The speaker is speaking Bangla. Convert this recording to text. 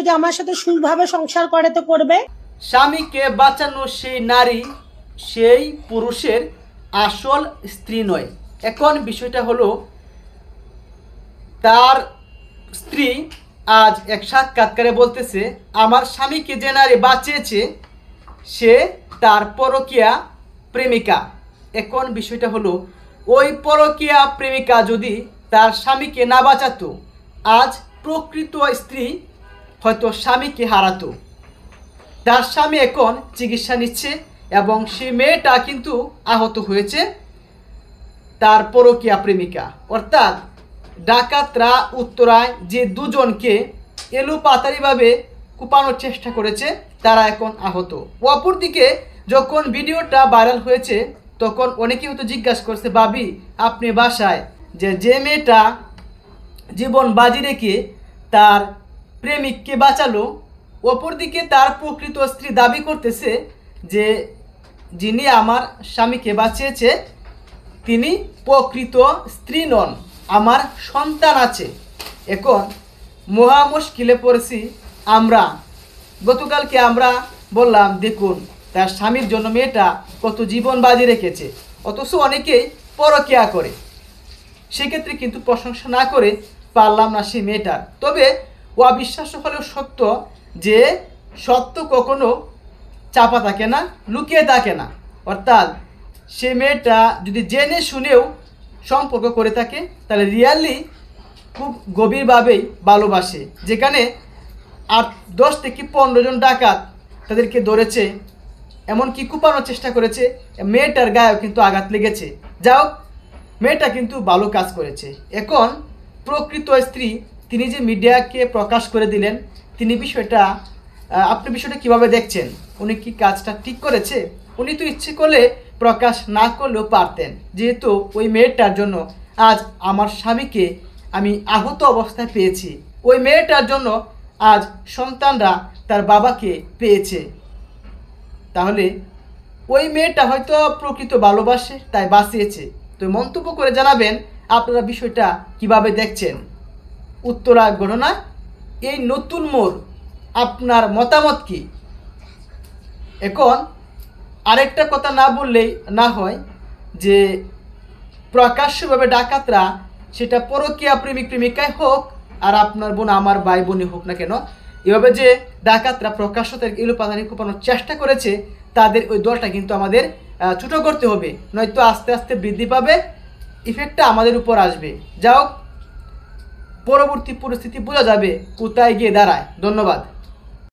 যদি আমার সাথে সুখভাবে সংসার করে তো করবে। স্বামীকে বাঁচানো সেই নারী সেই পুরুষের আসল স্ত্রী নয়। এখন বিষয়টা হলো, তার স্ত্রী আজ এক সাক্ষাৎকারে বলতেছে, আমার স্বামীকে যে নারী বাঁচিয়েছে সে তার পরকীয়া প্রেমিকা। এখন বিষয়টা হলো, ওই পরকীয়া প্রেমিকা যদি তার স্বামীকে না বাঁচাতো, আজ প্রকৃত স্ত্রী হয়তো স্বামীকে হারাতো। তার স্বামী এখন চিকিৎসা নিচ্ছে এবং সেই মেয়েটা কিন্তু আহত হয়েছে তার পরকীয়া প্রেমিকা। অর্থাৎ ডাকাতরা উত্তরায় যে দুজনকে এলোপাতাড়িভাবে কুপানোর চেষ্টা করেছে তারা এখন আহত। অপরদিকে যখন ভিডিওটা ভাইরাল হয়েছে তখন অনেকেই হয়তো জিজ্ঞাসা করছে, ভাবি আপনি বাসায় যে মেয়েটা জীবন বাজি রেখে তার প্রেমিককে বাঁচালো, অপরদিকে তার প্রকৃত স্ত্রী দাবি করতেছে যে যিনি আমার স্বামীকে বাঁচিয়েছে তিনি প্রকৃত স্ত্রী নন, আমার সন্তান আছে। এখন মহা মুশকিলে পড়েছি আমরা। গতকালকে আমরা বললাম দেখুন তার স্বামীর জন্য মেয়েটা কত জীবন বাজি রেখেছে, অথচ অনেকেই পরকীয়া করে। সেক্ষেত্রে কিন্তু প্রশংসা না করে পারলাম না সেই মেয়েটার। তবে অবিশ্বাস্য হলেও সত্য যে সত্য কখনো চাপা থাকে না, লুকিয়ে থাকে না। অর্থাৎ সে মেয়েটা যদি জেনে শুনেও সম্পর্ক করে থাকে তাহলে রিয়ালি খুব গভীরভাবেই ভালোবাসে। যেখানে 10 থেকে 15 জন ডাকাত তাদেরকে ধরেছে, এমনকি কুপানোর চেষ্টা করেছে, মেয়েটার গায়েও কিন্তু আঘাত লেগেছে। যাও, মেয়েটা কিন্তু ভালো কাজ করেছে। এখন প্রকৃত স্ত্রী তিনি যে মিডিয়াকে প্রকাশ করে দিলেন, আপনি বিষয়টা কিভাবে দেখছেন? উনি কি কাজটা ঠিক করেছে? উনি তো ইচ্ছে করলে প্রকাশ না করলেও পারতেন, যেহেতু ওই মেয়েটার জন্য আজ আমার স্বামীকে আমি আহত অবস্থায় পেয়েছি, ওই মেয়েটার জন্য আজ সন্তানরা তার বাবাকে পেয়েছে। তাহলে ওই মেয়েটা হয়তো প্রকৃত ভালোবাসে তাই বাঁচিয়েছে। তো মন্তব্য করে জানাবেন আপনারা বিষয়টা কিভাবে দেখছেন। উত্তরা ঘটনা এই নতুন মোড়, আপনার মতামত কি? এখন আরেকটা কথা না বললেই না হয় যে প্রকাশ্যভাবে ডাকাতরা, সেটা পরকীয়া প্রেমিক প্রেমিকাই হোক আর আপনার বোন আমার ভাই বোনই হোক না কেন, এভাবে যে ডাকাতরা প্রকাশ্য তাদেরকে এলোপাতাড়ি কোপানোর চেষ্টা করেছে, তাদের ওই দলটা কিন্তু আমাদের ছোটো করতে হবে, নয়তো আস্তে আস্তে বৃদ্ধি পাবে, ইফেক্টটা আমাদের উপর আসবে। যাও, পরবর্তী পরিস্থিতি বোঝা যাবে কোথায় গিয়ে দাঁড়ায়। ধন্যবাদ।